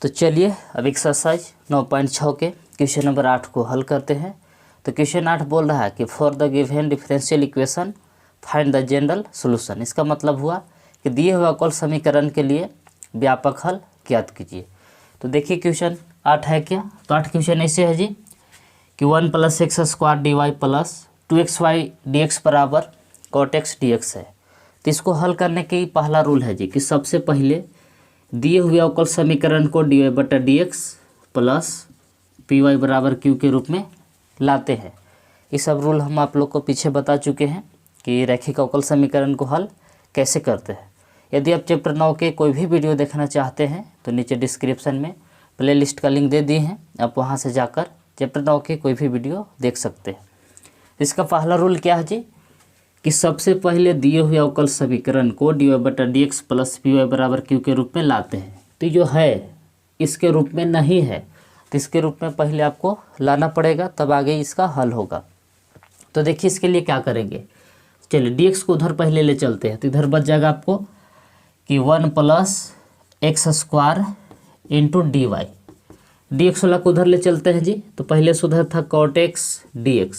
तो चलिए अब एक्सरसाइज 9.6 के क्वेश्चन नंबर 8 को हल करते हैं। तो क्वेश्चन 8 बोल रहा है कि for the given differential equation find the general solution. इसका मतलब हुआ कि दिए हुए अवकल समीकरण के लिए व्यापक हल ज्ञात कीजिए। तो देखिए क्वेश्चन 8 है क्या। तो 8 क्वेश्चन ऐसे है जी कि 1 + x² dy plus 2xy dx बराबर cot x dx है। तो इसको हल करने की पहला रूल है जी कि सबसे पहले दिए हुए अवकल समीकरण को dy/dx प्लस py बराबर q के रूप में लाते हैं। ये सब रूल हम आप लोग को पीछे बता चुके हैं कि रैखिक अवकल समीकरण को हल कैसे करते हैं। यदि आप चैप्टर 9 के कोई भी वीडियो देखना चाहते हैं तो नीचे डिस्क्रिप्शन में प्लेलिस्ट का लिंक दे दिए हैं, आप वहां से जाकर चैप्टर 9 के कोई भी वीडियो देख सकते हैं। इसका पहला रूल क्या है जी कि सबसे पहले दिए हुए अवकल समीकरण को dy/dx प्लस py बराबर q के रूप में लाते हैं। तो जो है इसके रूप में नहीं है तो इसके रूप में पहले आपको लाना पड़ेगा, तब आगे इसका हल होगा। तो देखिए इसके लिए क्या करेंगे, चलिए dx को उधर पहले ले चलते हैं। तो इधर बच जाएगा आपको कि 1 + x² इंटू dy। dx वाला को उधर ले चलते हैं जी। तो पहले से उधर था cot x dx,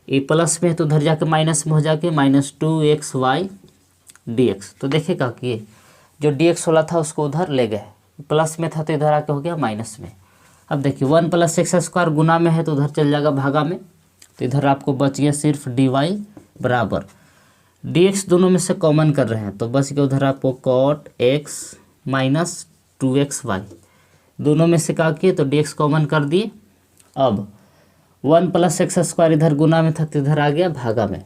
ये प्लस में है तो उधर जाके माइनस में हो जाके -2xy dx। तो देखिएगा कि जो dx वाला था उसको उधर ले गए, प्लस में था तो इधर आके हो गया माइनस में। अब देखिए 1 + x² गुना में है तो उधर चल जाएगा भागा में, तो इधर आपको बच गया सिर्फ dy बराबर dx, दोनों में से कॉमन कर रहे हैं तो बच गया उधर आपको cot x माइनस 2xy, दोनों में से क्या किए तो dx कॉमन कर दिए। अब 1 + x² इधर गुना में था तो इधर आ गया भागा में,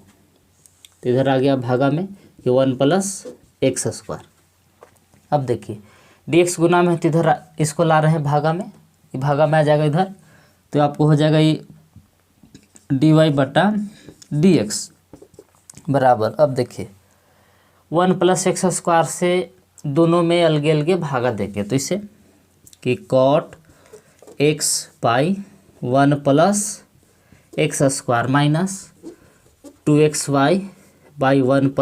तो इधर आ गया भागा में कि 1 + x²। अब देखिए dx गुना में है तो इधर इसको ला रहे हैं भागा में, ये भागा में आ जाएगा इधर, तो आपको हो जाएगा ये dy/dx बराबर। अब देखिए 1 + x² से दोनों में अलगे अलगे भागा देंगे तो इसे कि cot x by 1 + x² minus 2xy by 1 +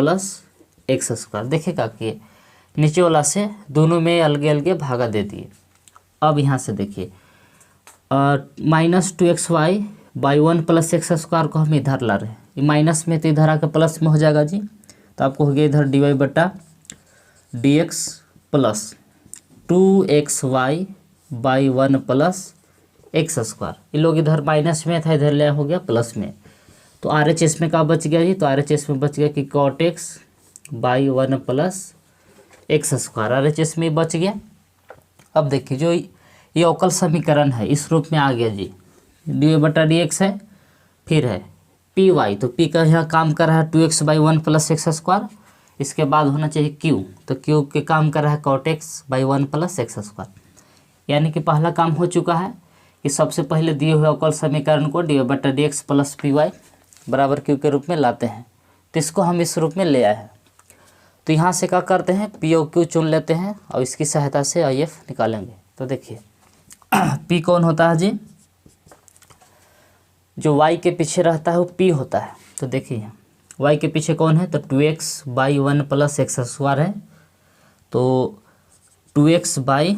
x²। देखिएगा कि नीचे वाला से दोनों में अलगे अलगे भागा दे दिए। अब यहाँ से देखिए -2xy बाई 1 + x² को हम इधर ला रहे हैं, ये माइनस में तो इधर आकर प्लस में हो जाएगा जी। तो आपको हो गया इधर dy/dx plus 2xy by 1 + x²। ये लोग इधर माइनस में था, इधर ले हो गया प्लस में। तो RHS में क्या बच गया जी, तो RHS में बच गया कि cot x by 1 + x², RHS में बच गया। अब देखिए जो ये अवकल समीकरण है इस रूप में आ गया जी, dy/dx है, फिर है py, तो p का यहाँ काम कर रहा है 2x बाई 1 + x², इसके बाद होना चाहिए q, तो q के काम कर रहा है cot x बाई 1 + x²। यानी कि पहला काम हो चुका है कि सबसे पहले दिए हुए अवकल समीकरण को dy/dx प्लस py बराबर q के रूप में लाते हैं, तो इसको हम इस रूप में ले आए हैं। तो यहाँ से क्या करते हैं p और q चुन लेते हैं और इसकी सहायता से if निकालेंगे। तो देखिए p कौन होता है जी, जो y के पीछे रहता है वो p होता है। तो देखिए y के पीछे कौन है तो 2x बाई 1 + x² है, तो 2x बाई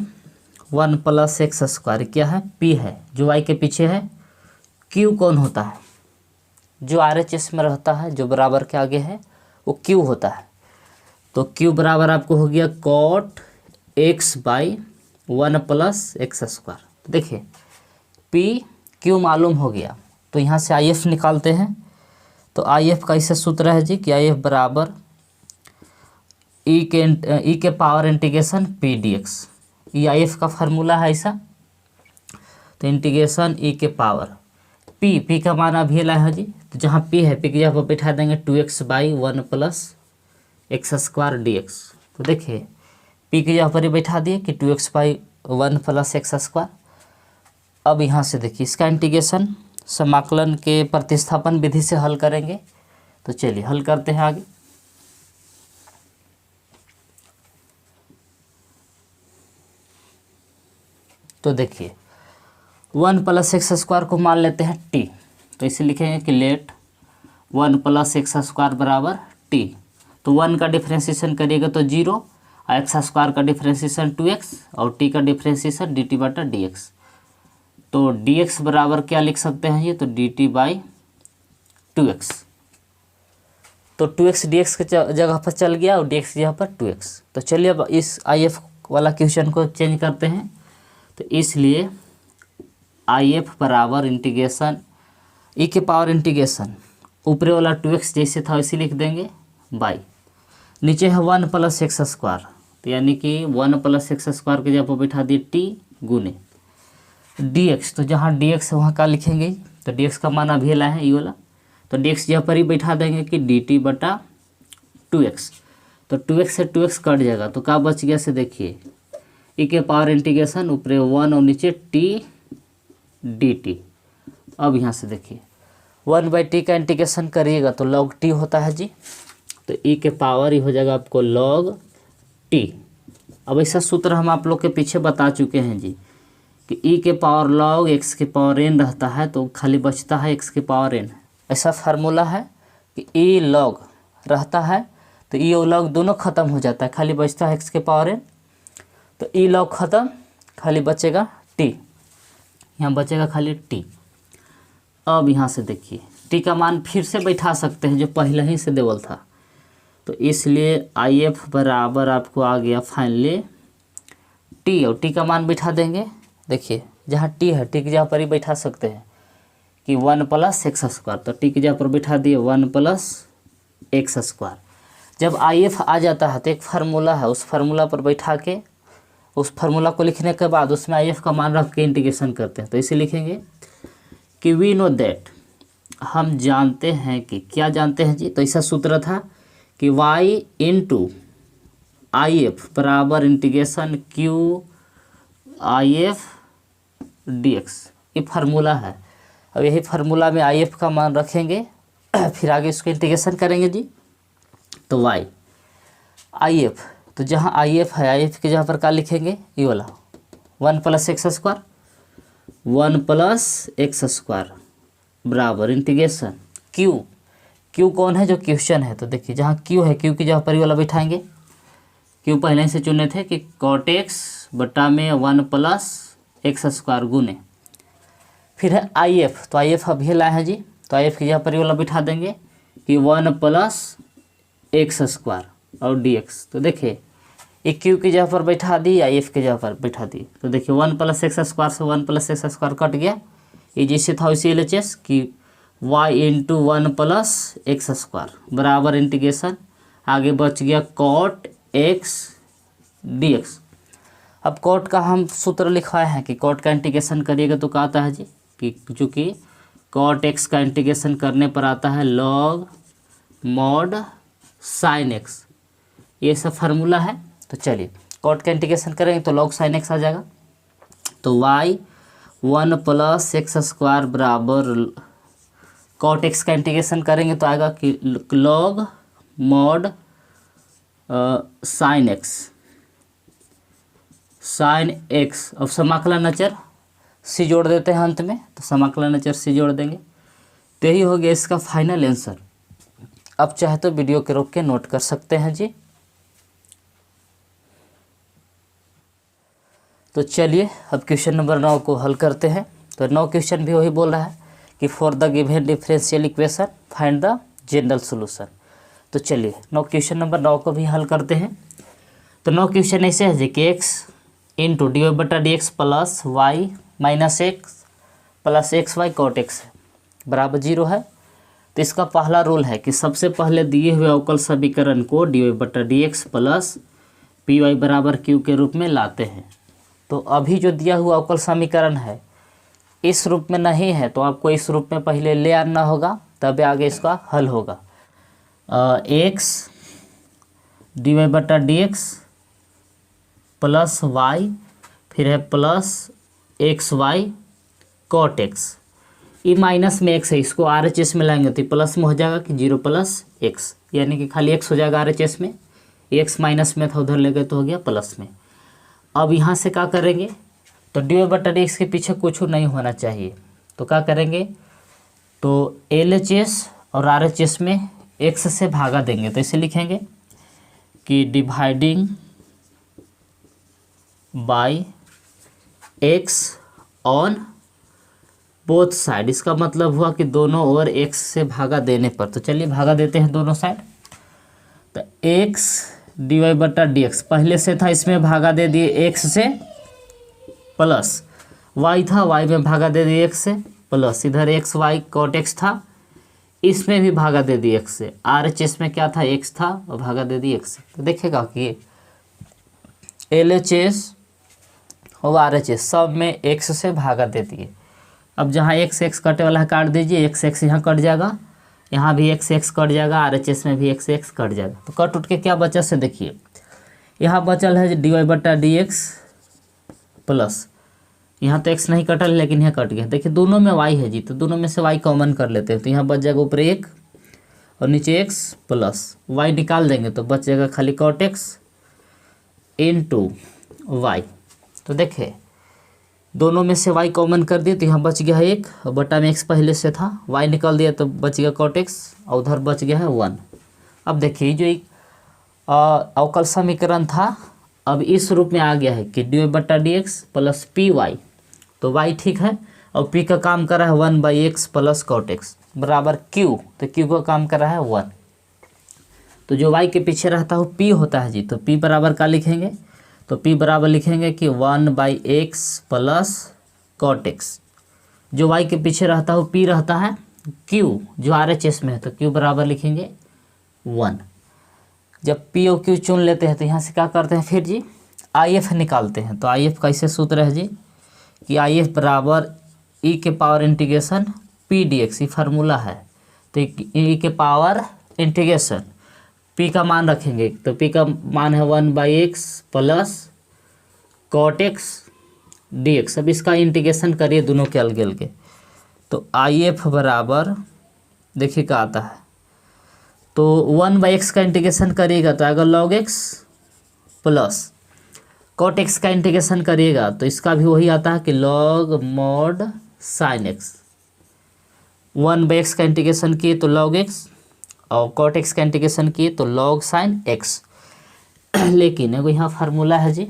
1 + x² क्या है p है, जो y के पीछे है। q कौन होता है, जो RHS में रहता है, जो बराबर के आगे है वो q होता है। तो q बराबर आपको हो गया cot x बाई 1 + x²। तो देखिए p q मालूम हो गया, तो यहाँ से if निकालते हैं। तो if का इससे सूत्र है जी कि if बराबर e के पावर इंटीग्रेशन p dx, ये if का फार्मूला है ऐसा। तो इंटीग्रेशन e के पावर p का मान अभी लाया है जी, तो जहाँ p है p की जगह पर बैठा देंगे 2x बाई 1 + x² dx। तो देखिए p की जगह पर ही बैठा दिए कि 2x बाई 1 + x²। अब यहाँ से देखिए इसका इंटीग्रेशन समाकलन के प्रतिस्थापन विधि से हल करेंगे। तो चलिए हल करते हैं आगे। तो देखिए 1 + x² को मान लेते हैं t, तो इसे लिखेंगे कि लेट 1 + x² बराबर t। तो 1 का डिफ्रेंशिएशन करिएगा तो 0 एक्स स्क्वायर का डिफ्रेंसिएशन 2x और टी का डिफ्रेंसिएशन dt बटा dx। तो dx बराबर क्या लिख सकते हैं ये, तो dt बाई 2x। तो 2x dx के जगह पर चल गया और dx की जगह पर 2x। तो चलिए अब इस if वाला क्वेश्चन को चेंज करते हैं। तो इसलिए if बराबर इंटीग्रेशन e के पावर इंटीग्रेशन ऊपरे वाला 2x जैसे था वैसे लिख देंगे बाई, नीचे है 1 प्लस एक्स स्क्वायर, तो यानी कि 1 प्लस एक्स स्क्वायर के जगह पर बैठा दिए t गुने dx। तो जहाँ dx है वहाँ क्या लिखेंगे, तो dx का मान अभी लाए हैं ये वाला, तो dx जहाँ पर ही बैठा देंगे कि dt बटा 2x। तो 2x से 2x कट जाएगा तो क्या बच गया से देखिए e के पावर इंटीग्रेशन ऊपरे 1 और नीचे t dt। अब यहाँ से देखिए 1/t का इंटीग्रेशन करिएगा तो log t होता है जी, तो e के पावर ही हो जाएगा आपको log t। अब ऐसा सूत्र हम आप लोग के पीछे बता चुके हैं जी कि e के पावर log x के पावर n रहता है तो खाली बचता है x के पावर n। ऐसा फार्मूला है कि e log रहता है तो e और log दोनों खत्म हो जाता है, खाली बचता है x के पावर n। तो e log खत्म, खाली बचेगा t, यहाँ बचेगा खाली t। अब यहाँ से देखिए t का मान फिर से बैठा सकते हैं जो पहले ही से देवल था, तो इसलिए if बराबर आपको आ गया फाइनली t, और t का मान बैठा देंगे। देखिए जहाँ t है t की जगह पर ही बैठा सकते हैं कि 1 प्लस एक्स स्क्वायर, तो t की जगह पर बैठा दिए 1 प्लस एक्स स्क्वायर। जब if आ जाता है तो एक फार्मूला है, उस फार्मूला पर बैठा के उस फार्मूला को लिखने के बाद उसमें if का मान रख के इंटीग्रेशन करते हैं। तो इसे लिखेंगे कि वी नो दैट, हम जानते हैं कि, क्या जानते हैं जी, तो ऐसा सूत्र था कि y इंटू if बराबर इंटीग्रेशन q if dx, ये फार्मूला है। अब यही फार्मूला में if का मान रखेंगे फिर आगे इसको इंटीग्रेशन करेंगे जी। तो y if, तो जहाँ if है if की जगह पर क्या लिखेंगे ये वाला 1 plus x square, 1 plus x square बराबर इंटीग्रेशन q कौन है, जो क्वेश्चन है। तो देखिए जहाँ q है q की जगह पर ये वाला बैठाएंगे, q पहले से चुने थे कि cot x बटा में 1 प्लस एक्स स्क्वायर गुने, फिर है if, तो if अभी लाए हैं जी, तो if की जगह पर ये वाला बैठा देंगे कि 1 प्लस एक्स स्क्वायर और dx। तो देखिए एक q की जगह पर बैठा दी या f की जगह पर बैठा दी, तो देखिए 1 प्लस एक्स स्क्वायर से 1 प्लस एक्स स्क्वायर कट गया, ये जैसे था वैसे LHS कि y into 1 plus x square बराबर इंटीग्रेशन आगे बच गया cot x dx। अब cot का हम सूत्र लिखवाए हैं कि cot का इंटीग्रेशन करिएगा तो क्या आता है जी, कि चूँकि cot x का इंटीग्रेशन करने पर आता है log mod sin x, ये सब फार्मूला है। तो चलिए cot का इंटीग्रेशन करेंगे तो log sin x आ जाएगा, तो y 1 प्लस एक्स स्क्वायर बराबर cot x का इंटीग्रेशन करेंगे तो आएगा कि log mod sin x। अब समाकलन अचर c जोड़ देते हैं अंत में, तो समाकलन अचर c जोड़ देंगे, तो यही हो गया इसका फाइनल आंसर। अब चाहे तो वीडियो के रोक के नोट कर सकते हैं जी। तो चलिए अब क्वेश्चन नंबर 9 को हल करते हैं। तो 9 क्वेश्चन भी वही बोल रहा है कि for the given differential equation find the general solution. तो चलिए 9 क्वेश्चन नंबर 9 को भी हल करते हैं। तो 9 क्वेश्चन ऐसे है जी कि x इंटू डी वाई बटा d x plus y minus x plus x y cot x है बराबर 0 है। तो इसका पहला रूल है कि सबसे पहले दिए हुए अवकल समीकरण को डी वाई बटा d x plus p y बराबर क्यू के रूप में लाते हैं। तो अभी जो दिया हुआ अवकल समीकरण है इस रूप में नहीं है, तो आपको इस रूप में पहले ले आना होगा, तब आगे इसका हल होगा। एक्स डी वाई बटा डी एक्स प्लस वाई, फिर है plus x y cot x, ये माइनस में एक्स है, इसको आर एच एस में लाएंगे तो प्लस में हो जाएगा कि 0 प्लस एक्स, यानी कि खाली एक्स हो जाएगा आर एच एस में, एक्स माइनस में था उधर ले गए तो हो गया प्लस में। अब यहाँ से क्या करेंगे, तो डी वाई बटा डी एक्स के पीछे कुछ नहीं होना चाहिए, तो क्या करेंगे, तो एल एच एस और आर एच एस में एक्स से भागा देंगे, तो इसे लिखेंगे कि dividing by x on both side. इसका मतलब हुआ कि दोनों ओर एक्स से भागा देने पर। तो चलिए भागा देते हैं दोनों साइड। तो एक्स dy बटा dx पहले से था, इसमें भागा दे दिए एक्स से, प्लस y था, y में भागा दे दिए एक्स से, प्लस इधर एक्स वाई कॉट एक्स था, इसमें भी भागा दे दिए एक्स से। आर एच एस में क्या था, एक्स था और भागा दे दिए एक्स से। तो देखेगा कि एल एच एस और आर एच एस सब में एक्स से भागा दे दिए। अब जहाँ एक्स एक्स कटे वाला है काट दीजिए, एक्स एक्स यहाँ कट जाएगा, यहाँ भी एक्स एक्स कट जाएगा, आर एच एस में भी एक्स एक्स कट जाएगा। तो कट उठ के क्या बचा से देखिए, यहाँ बचल है डी वाई बटा डी एक्स प्लस, यहाँ तो एक्स नहीं कटल लेकिन यहाँ कट गया। देखिए दोनों में वाई है जी, तो दोनों में से वाई कॉमन कर लेते हैं। तो यहाँ बच जाएगा ऊपर एक और नीचे एक्स प्लस वाई निकाल देंगे तो बच जाएगा खाली कॉट एक्स इंटू वाई। तो देखे दोनों में से y कॉमन कर दिए तो यहाँ बच गया है एक, और बटा में x पहले से था, y निकाल दिया तो बच गया cot x और उधर बच गया है 1। अब देखिए जो एक अवकल समीकरण था अब इस रूप में आ गया है कि dy बटा d x plus p y. तो y ठीक है और p का काम कर रहा है 1/x प्लस cot x बराबर q, तो q का काम कर रहा है 1। तो जो y के पीछे रहता है p होता है जी, तो p बराबर का लिखेंगे, तो p बराबर लिखेंगे कि 1/x प्लस cot x। जो y के पीछे रहता है p रहता है q, जो आर एच एस में है, तो q बराबर लिखेंगे 1। जब p और q चुन लेते हैं तो यहाँ से क्या करते हैं फिर जी if निकालते हैं। तो if का ऐसे सूत्र है जी कि if बराबर e के पावर इंटीग्रेशन p dx, ये फार्मूला है। तो e के पावर इंटीग्रेशन p का मान रखेंगे, तो p का मान है 1/x plus cot x dx। अब इसका इंटीग्रेशन करिए दोनों के अलग अलग। तो if बराबर देखिए क्या आता है, तो 1/x का इंटीग्रेशन करिएगा तो आएगा log x plus cot x का इंटीग्रेशन करिएगा तो इसका भी वही आता है कि log mod sin x। 1/x का इंटीग्रेशन किए तो log x और cot x का इंटीग्रेशन किए तो log sin x। लेकिन एगो यहाँ फार्मूला है जी,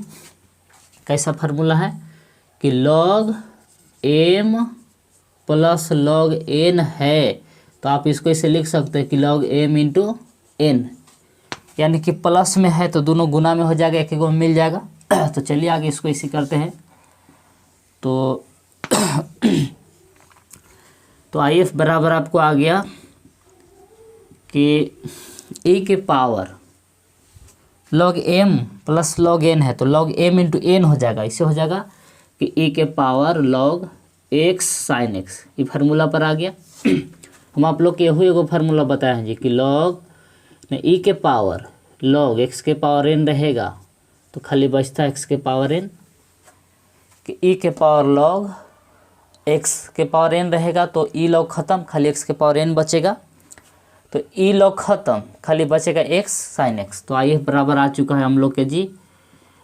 कैसा फार्मूला है कि log m plus log n है, तो आप इसको इसे लिख सकते हैं कि log m इंटू n, यानी कि प्लस में है तो दोनों गुना में हो जाएगा, एक एक में मिल जाएगा। तो चलिए आगे इसको इसी करते हैं। तो तो if बराबर आपको आ गया कि e के power log m plus log n है, तो log m इंटू n हो जाएगा। इससे हो जाएगा कि e के power log x sin x, ये फार्मूला पर आ गया। हम आप लोग के यही एगो फार्मूला बताए हैं जी कि log e के पावर log x के पावर n रहेगा तो खाली बचता है x के पावर n, कि e के पावर log x के पावर n रहेगा तो e log ख़त्म, खाली x के पावर n बचेगा। तो e log ख़त्म, खाली बचेगा x sin x। तो if बराबर आ चुका है हम लोग के जी,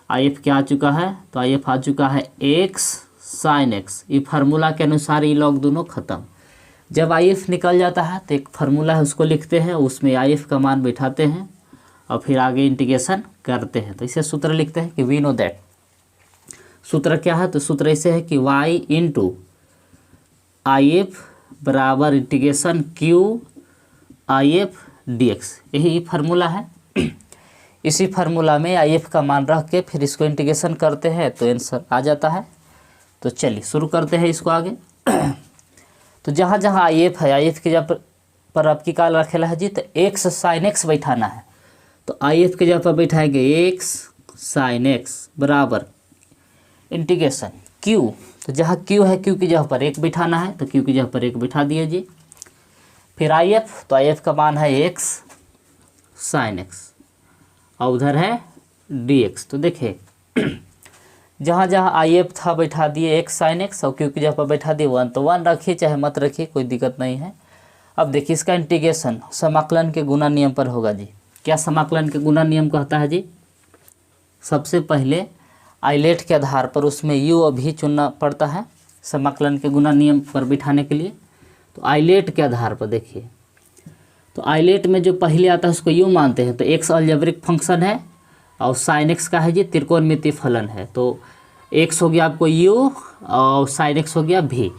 if क्या आ चुका है, तो if आ चुका है x sin x। ये फार्मूला के अनुसार e log दोनों ख़त्म। जब if निकल जाता है तो एक फार्मूला है उसको लिखते हैं, उसमें if का मान बिठाते हैं और फिर आगे इंटीग्रेशन करते हैं। तो इसे सूत्र लिखते हैं कि वी नो दैट। सूत्र क्या है, तो सूत्र ऐसे है कि y इंटू if बराबर इंटीग्रेशन q if dx, यही फार्मूला है। इसी फार्मूला में if का मान रख के फिर इसको इंटीग्रेशन करते हैं तो आंसर आ जाता है। तो चलिए शुरू करते हैं इसको आगे। तो जहाँ जहाँ if है, if के जगह पर आपकी काल रखेला है जी, तो x sin x बैठाना है। तो if के जगह पर बैठाएंगे x sin x बराबर इंटीग्रेशन q, तो जहाँ q है q की जगह पर एक बिठाना है, तो q की जगह पर एक बिठा दिए जी। फिर if, तो if का मान है x sin x और उधर है dx। तो देखिए जहाँ जहाँ if था बैठा दिए x sin x और q की जगह पर बैठा दिए 1, तो 1 रखिए चाहे मत रखिए कोई दिक्कत नहीं है। अब देखिए इसका इंटीग्रेशन समाकलन के गुणा नियम पर होगा जी। क्या समाकलन के गुणा नियम कहता है जी, सबसे पहले आइलेट के आधार पर उसमें u अभी चुनना पड़ता है समाकलन के गुणा नियम पर बिठाने के लिए। तो आइलेट के आधार पर देखिए, तो आइलेट में जो पहले आता है उसको u मानते हैं, तो x अलजेब्रिक फंक्शन है और sin x का है जी त्रिकोणमितीय फलन है। तो एक्स हो गया आपको यू और साइन एक्स हो गया भी।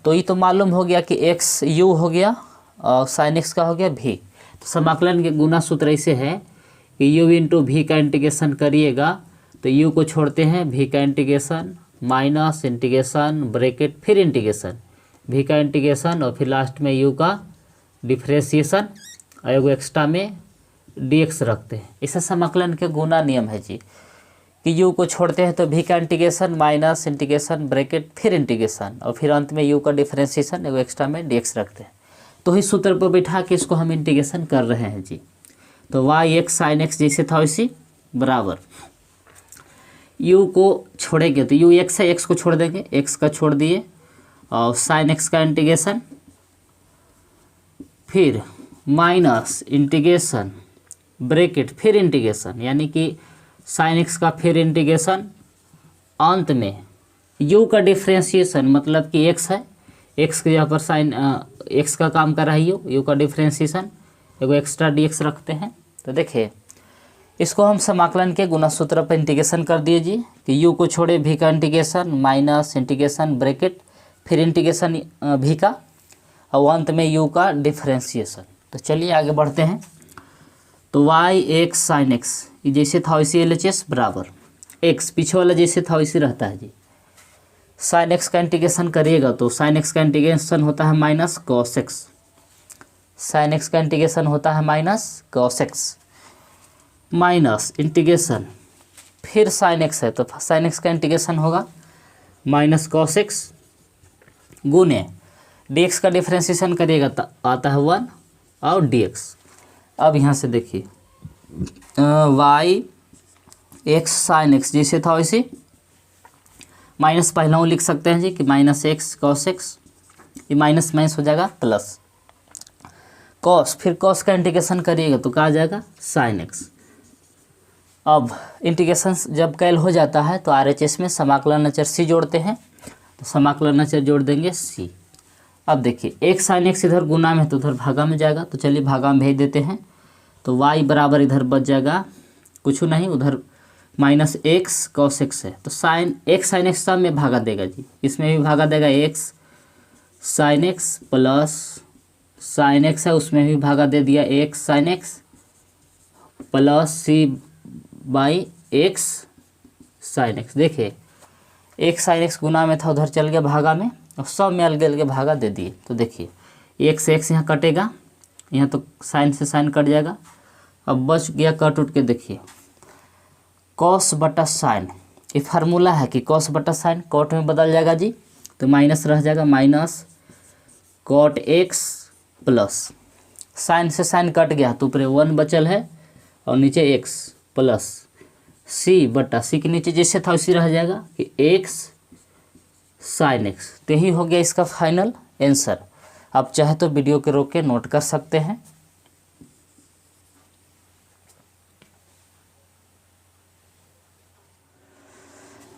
तो ये तो मालूम हो गया कि एक्स यू हो गया और साइन एक्स का हो गया भी। तो समाकलन के गुना सूत्र ऐसे है कि यू इंटू भी का इंटीग्रेशन करिएगा तो यू को छोड़ते हैं, भी का इंटीग्रेशन माइनस इंटीग्रेशन ब्रैकेट फिर इंटीग्रेशन, भी का इंटीग्रेशन और फिर लास्ट में यू का डिफ्रेंशिएशन और एगो एक्स्ट्रा में dx रखते हैं। इसे समाकलन के गुना नियम है जी कि u को छोड़ते हैं तो v का इंटीग्रेशन माइनस इंटीग्रेशन ब्रैकेट फिर इंटीग्रेशन और फिर अंत में u का डिफरेंशिएशन एगो एक्स्ट्रा में dx रखते हैं। तो इस सूत्र पर बैठा के इसको हम इंटीग्रेशन कर रहे हैं जी। तो y(x) sin x जैसे था वैसे बराबर u को छोड़ेंगे तो u x है, x को छोड़ देंगे, x का छोड़ दिए और sin x का इंटीग्रेशन फिर माइनस इंटीग्रेशन ब्रैकेट फिर इंटीग्रेशन यानी कि sin x का फिर इंटीग्रेशन अंत में u का डिफ्रेंशिएशन मतलब कि x है, x के यहाँ पर साइन x का काम कर रहा है u का डिफ्रेंशिएशन एगो एक्स्ट्रा dx रखते हैं। तो देखिए इसको हम समाकलन के गुना सूत्र पर इंटीग्रेशन कर दिए जी कि u को छोड़े v का इंटीग्रेशन माइनस इंटीग्रेशन ब्रैकेट फिर इंटीग्रेशन v का और अंत में u का डिफ्रेंशिएशन। तो चलिए आगे बढ़ते हैं। तो y(x) sin x ये जैसे था वैसे LHS बराबर x पीछे वाला जैसे था वैसे रहता है जी। sin x का इंटीग्रेशन करिएगा तो sin x का इंटीग्रेशन होता है minus cos x, sin x का इंटीग्रेशन होता है minus cos x minus integration फिर sin x है तो sin x का इंटीग्रेशन होगा माइनस cos x गुने dx का डिफ्रेंशिएशन करिएगा तो आता है 1 और dx। अब यहाँ से देखिए y(x) sin x जैसे था वैसे माइनस पहला लिख सकते हैं जी कि माइनस x cos x, ये माइनस माइनस हो जाएगा प्लस cos, फिर cos का इंटीग्रेशन करिएगा तो क्या आ जाएगा sin x। अब इंटीग्रेशन जब कैल हो जाता है तो RHS में समाकलन अचर c जोड़ते हैं, तो समाकलन अचर जोड़ देंगे c। अब देखिए x sin x इधर गुना में तो उधर भागा में जाएगा, तो चलिए भागा में भेज देते हैं। तो y बराबर इधर बच जाएगा कुछ नहीं, उधर माइनस x cos x है तो साइन x sin x सब में भागा देगा जी, इसमें भी भागा देगा x sin x plus sin x है उसमें भी भागा दे दिया x sin x plus c by x sin x। देखिए x sin x गुना में था उधर चल गया भागा में और सब में अलग अलग भागा दे दिए। तो देखिए x x यहाँ कटेगा, यहाँ तो साइन से साइन कट जाएगा। अब बच गया कट उठ के देखिए कॉस बटा साइन, ये फार्मूला है कि कॉस बटा साइन कॉट में बदल जाएगा जी, तो माइनस रह जाएगा minus cot x plus sine से साइन कट गया तो ऊपर 1 बचल है और नीचे x प्लस सी बटा सी के नीचे जैसे था वैसे रह जाएगा कि x साइन x। तो यही हो गया इसका फाइनल आंसर। आप चाहे तो वीडियो के रोक के नोट कर सकते हैं।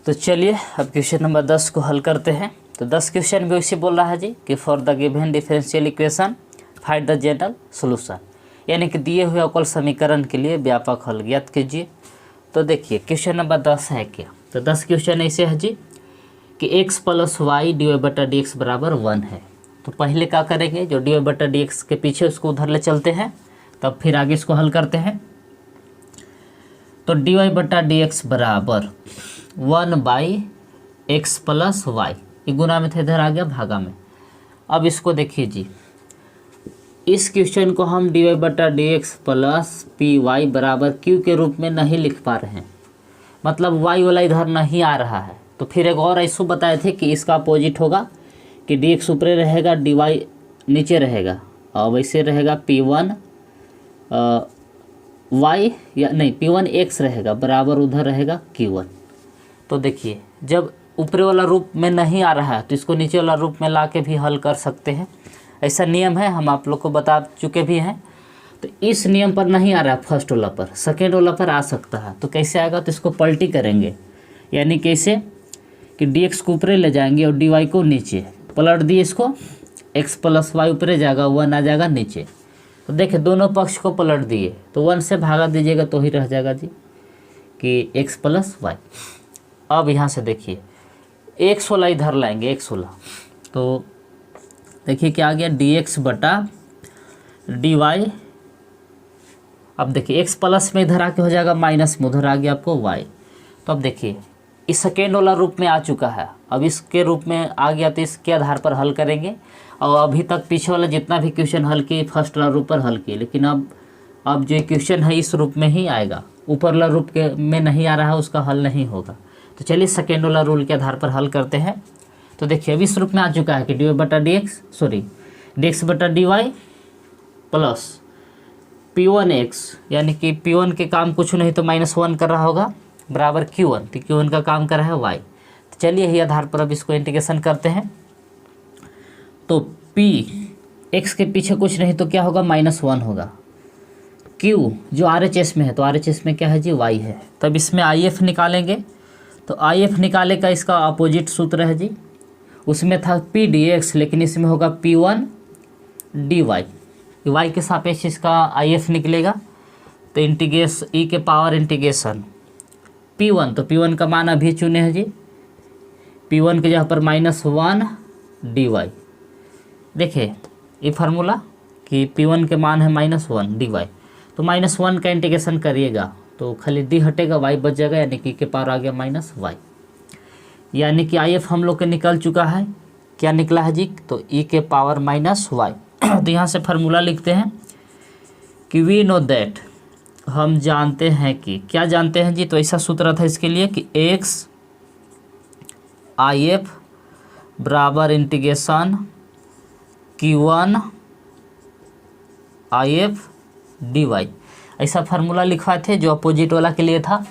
तो चलिए अब क्वेश्चन नंबर 10 को हल करते हैं। तो 10 क्वेश्चन भी वैसे बोल रहा है जी कि for the given differential equation find the general solution, यानी कि दिए हुए अवकल समीकरण के लिए व्यापक हल ज्ञात कीजिए। तो देखिए क्वेश्चन नंबर 10 है क्या, तो 10 क्वेश्चन ऐसे है जी कि x plus y d y बटा डी एक्स बराबर 1 है। तो पहले क्या करेंगे, जो डी वाई बटा डी एक्स के पीछे उसको उधर ले चलते हैं, तब फिर आगे इसको हल करते हैं। तो डी वाई बटा डी एक्स बराबर 1 बाई एक्स प्लस वाई, ये गुना में थे इधर आ गया भागा में। अब इसको देखिए जी, इस क्वेश्चन को हम डी वाई बटा d x plus p y बराबर क्यू के रूप में नहीं लिख पा रहे हैं, मतलब वाई वाला इधर नहीं आ रहा है। तो फिर एक और ऐसा बताए थे कि इसका अपोजिट होगा कि डी एक्स ऊपर रहेगा डी वाई नीचे रहेगा, और वैसे रहेगा पी वन वाई या नहीं पी वन एक्स रहेगा बराबर उधर रहेगा क्यू वन। तो देखिए जब ऊपर वाला रूप में नहीं आ रहा है तो इसको नीचे वाला रूप में ला के भी हल कर सकते हैं, ऐसा नियम है, हम आप लोग को बता चुके भी हैं। तो इस नियम पर नहीं आ रहा है फर्स्ट वाला पर, सेकेंड वाला पर आ सकता है। तो कैसे आएगा, तो इसको पलटी करेंगे, यानी कैसे कि डी एक्स को ऊपरे ले जाएंगे और डी वाई को नीचे पलट दिए, इसको एक्स प्लस वाई ऊपरे जाएगा 1 आ जाएगा नीचे। तो देखिए दोनों पक्ष को पलट दिए तो 1 से भागा दीजिएगा तो ही रह जाएगा जी कि एक्स प्लस वाई। अब यहाँ से देखिए 1/16 इधर लाएंगे 1/16, तो देखिए क्या आ गया dx बटा dy। अब देखिए x प्लस में इधर आके हो जाएगा माइनस में, उधर आ गया आपको y। तो अब देखिए इस सेकेंड वाला रूप में आ चुका है, अब इसके रूप में आ गया तो इसके आधार पर हल करेंगे। और अभी तक पीछे वाला जितना भी क्वेश्चन हल किए फर्स्ट वाला रूप पर हल किए, लेकिन अब जो क्वेश्चन है इस रूप में ही आएगा, ऊपर वाला रूप के में नहीं आ रहा है, उसका हल नहीं होगा। तो चलिए सेकेंड वाला रूल के आधार पर हल करते हैं। तो देखिए अभी इस रूप में आ चुका है कि dx बटा dy प्लस p1x, यानी कि p1 के काम कुछ नहीं तो -1 कर रहा होगा, बराबर q1, तो q1 का काम कर रहा है y। तो चलिए यही आधार पर अब इसको इंटीग्रेशन करते हैं। तो p x के पीछे कुछ नहीं तो क्या होगा -1 होगा, q जो RHS में है तो RHS में क्या है जी y है। तब इसमें if निकालेंगे, तो if निकाले का इसका अपोजिट सूत्र है जी, उसमें था p dx, लेकिन इसमें होगा p1 dy, y के सापेक्ष इसका if निकलेगा। तो e के पावर इंटीग्रेशन p1, तो p1 का मान अभी चुने हैं जी, p1 के जगह पर -1 dy। देखिए ये फार्मूला कि p1 के मान है -1 dy, तो -1 का इंटीग्रेशन करिएगा तो खाली d हटेगा, y बच जाएगा, यानी कि के पावर आ गया -y, यानी कि if हम लोग के निकल चुका है। क्या निकला है जी, तो e के पावर -y। तो यहाँ से फार्मूला लिखते हैं कि वी नो दैट, हम जानते हैं कि, क्या जानते हैं जी, तो ऐसा सूत्र था इसके लिए कि x if बराबर इंटीग्रेशन q1 if dy, ऐसा फार्मूला लिखवाए थे जो अपोजिट वाला के लिए था।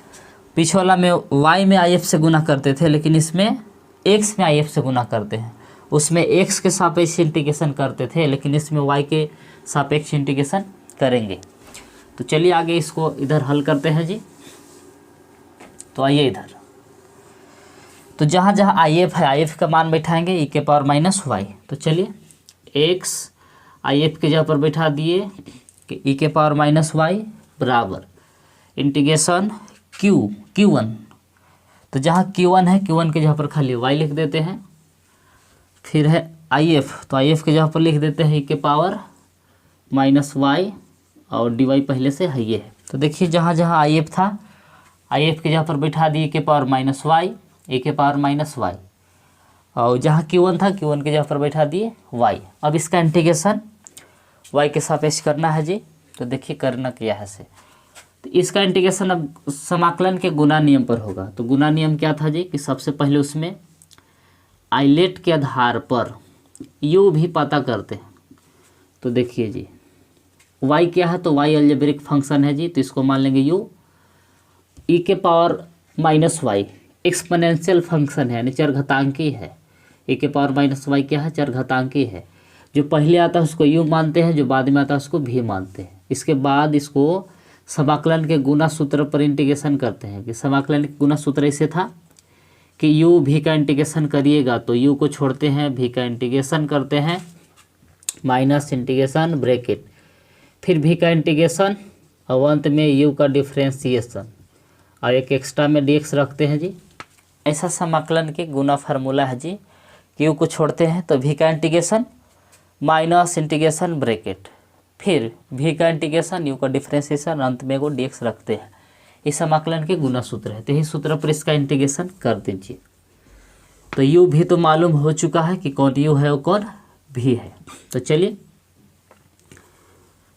पीछे वाला में y में if से गुना करते थे, लेकिन इसमें x में if से गुना करते हैं। उसमें x के सापेक्ष इंटीग्रेशन करते थे, लेकिन इसमें y के सापेक्ष इंटीग्रेशन करेंगे। तो चलिए आगे इसको इधर हल करते हैं जी। तो आइए इधर, तो जहाँ जहाँ if है if का मान बैठाएंगे e के पावर -y। तो चलिए x if के जगह पर बैठा दिए कि e के पावर -y बराबर इंटीग्रेशन q1, तो जहाँ q1 है q1 के जगह पर खाली y लिख देते हैं। फिर है if, तो if के जगह पर लिख देते हैं e के पावर -y, और dy पहले से है ये है। तो देखिए जहाँ जहाँ if था if के जगह पर बैठा दिए के पावर -y, e के पावर -y, और जहाँ q1 था q1 के जगह पर बैठा दिए y। अब इसका इंटीग्रेशन y के सापेक्ष करना है जी। तो देखिए करना क्या है से, तो इसका इंटीग्रेशन अब समाकलन के गुणा नियम पर होगा। तो गुणा नियम क्या था जी, कि सबसे पहले उसमें आइलेट के आधार पर u भी पता करते हैं। तो देखिए जी y क्या है, तो y अलजेब्रिक फंक्शन है जी, तो इसको मान लेंगे u, e के पावर -y एक्सपोनेंशियल फंक्शन है, यानी चरघातांकी है। e के पावर -y क्या है, चरघातांकी है। जो पहले आता है उसको u मानते हैं, जो बाद में आता है उसको v मानते हैं। इसके बाद इसको समाकलन के गुना सूत्र पर इंटीग्रेशन करते हैं। कि समाकलन के गुना सूत्र ऐसे था कि u v का इंटीग्रेशन करिएगा तो u को छोड़ते हैं, v का इंटीग्रेशन करते हैं, माइनस इंटीग्रेशन ब्रैकेट, फिर v का इंटीग्रेशन, और अंत में u का डिफ्रेंशिएशन, और एक एक्स्ट्रा में dx रखते हैं जी। ऐसा समाकलन के गुना फार्मूला है जी कि u को छोड़ते हैं तो v का इंटीग्रेशन, माइनस इंटीग्रेशन ब्रैकेट, फिर v का इंटीग्रेशन, u का डिफ्रेंशिएशन, अंत में वो dx रखते हैं। इस समाकलन के गुना सूत्र है, तो यही सूत्र पर इसका इंटीग्रेशन कर दीजिए। तो u भी तो मालूम हो चुका है कि कौन u है और कौन v है। तो चलिए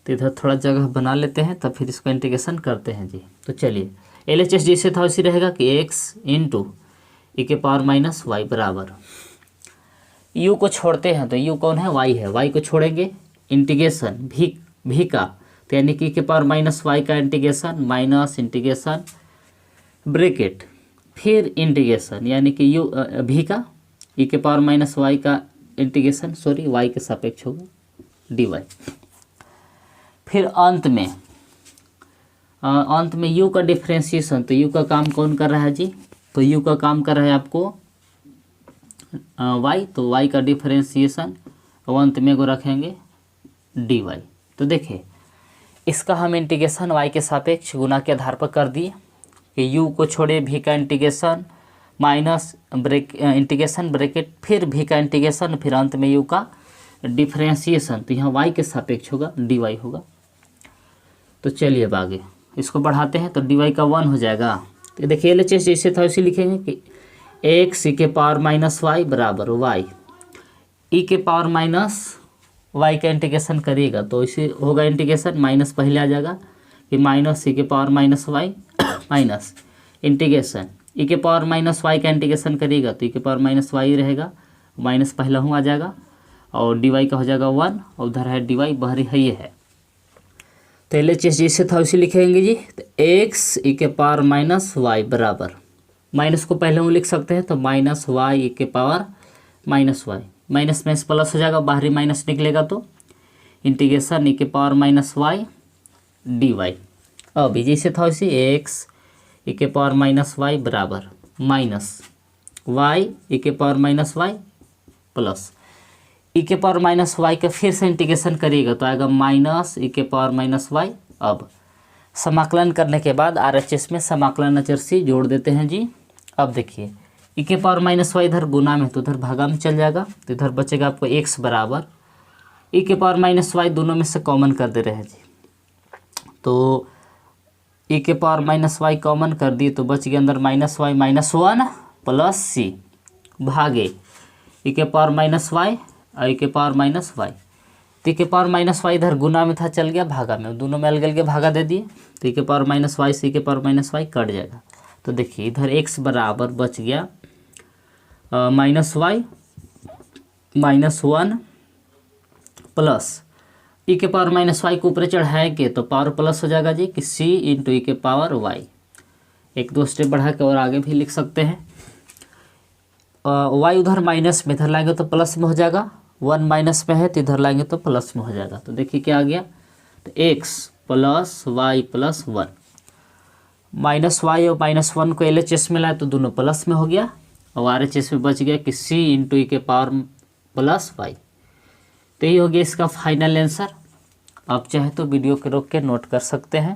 तो इधर थोड़ा जगह बना लेते हैं, तब फिर इसका इंटीग्रेशन करते हैं जी। तो चलिए LHS जैसे था वैसे रहेगा कि x इंटू e के पावर -y बराबर, u को छोड़ते हैं तो u कौन है, y है, y को छोड़ेंगे, इंटीग्रेशन v का, तो यानी कि e के पावर -y का इंटीग्रेशन, माइनस इंटीग्रेशन ब्रैकेट, फिर इंटीग्रेशन, यानी कि u v का e के पावर -y का इंटीग्रेशन, सॉरी y के सापेक्ष होगा dy, फिर अंत में u का डिफ्रेंशिएशन। तो u का काम कौन कर रहा है जी, तो u का काम कर रहा है आपको y, तो y का डिफ्रेंशिएशन, और अंत में को रखेंगे dy। तो देखिए इसका हम इंटीग्रेशन y के सापेक्ष गुना के आधार पर कर दिए कि u को छोड़े v का इंटीग्रेशन, माइनस इंटीग्रेशन ब्रैकेट फिर v का इंटीग्रेशन फिर अंत में u का डिफ्रेंशिएशन, तो यहाँ y के सापेक्ष होगा dy होगा। तो चलिए अब आगे इसको बढ़ाते हैं, तो dy का 1 हो जाएगा। तो देखिए LHS जैसे था उसे लिखेंगे कि x e के पावर माइनस वाई बराबर y, e के पावर माइनस y का इंटीग्रेशन करिएगा तो इसे होगा इंटीग्रेशन, माइनस पहले आ जाएगा कि माइनस e के power minus y minus integration e के पावर माइनस वाई का इंटीग्रेशन करिएगा तो e के पावर माइनस वाई रहेगा, माइनस पहला हूँ आ जाएगा और dy का हो जाएगा 1 और उधर है dy बाहरी है ये है। तो LHS जैसे था उसे लिखेंगे जी, तो x e के पावर माइनस वाई बराबर, माइनस को पहले हम लिख सकते हैं तो माइनस वाई e के पावर माइनस वाई, माइनस में प्लस हो जाएगा बाहरी माइनस निकलेगा तो इंटीग्रेशन e के पावर माइनस वाई dy। अब जैसे था वैसे x e के पावर माइनस वाई बराबर माइनस y e के power minus y plus e के पावर माइनस वाई का फिर से इंटीग्रेशन करिएगा तो आएगा माइनस e के पावर माइनस वाई। अब समाकलन करने के बाद RHS में समाकलन अचर c जोड़ देते हैं जी। अब देखिए e के पावर माइनस वाई इधर गुना में तो उधर भागा में चल जाएगा, तो इधर बचेगा आपको x बराबर e के पावर माइनस वाई, दोनों में से कॉमन कर दे रहे हैं जी, तो e के पावर माइनस वाई कॉमन कर दिए तो बच गया अंदर माइनस वाई माइनस 1 प्लस सी भागे e के पावर माइनस वाई और e के पावर माइनस वाई। तो e के पावर माइनस वाई इधर गुना में था चल गया भागा में, दोनों में अलग अलग भागा दे दिए तो e के पावर माइनस वाई से e के पावर माइनस वाई कट जाएगा। तो देखिए इधर x बराबर बच गया minus y minus 1 plus e के पावर माइनस वाई को ऊपर चढ़ाएंगे तो पावर प्लस हो जाएगा जी कि c इंटू e के पावर y। एक दो स्टेप बढ़ा के और आगे भी लिख सकते हैं। y उधर माइनस में, इधर लाएंगे तो प्लस में हो जाएगा, 1 माइनस में है तो इधर लाएंगे तो प्लस में हो जाएगा। तो देखिए क्या आ गया, तो x plus y plus 1, minus y और माइनस 1 को LHS में लाए तो दोनों प्लस में हो गया और RHS में बच गया कि c इंटू e के पावर प्लस वाई। तो यही हो गया इसका फाइनल आंसर। आप चाहे तो वीडियो के रोक के नोट कर सकते हैं।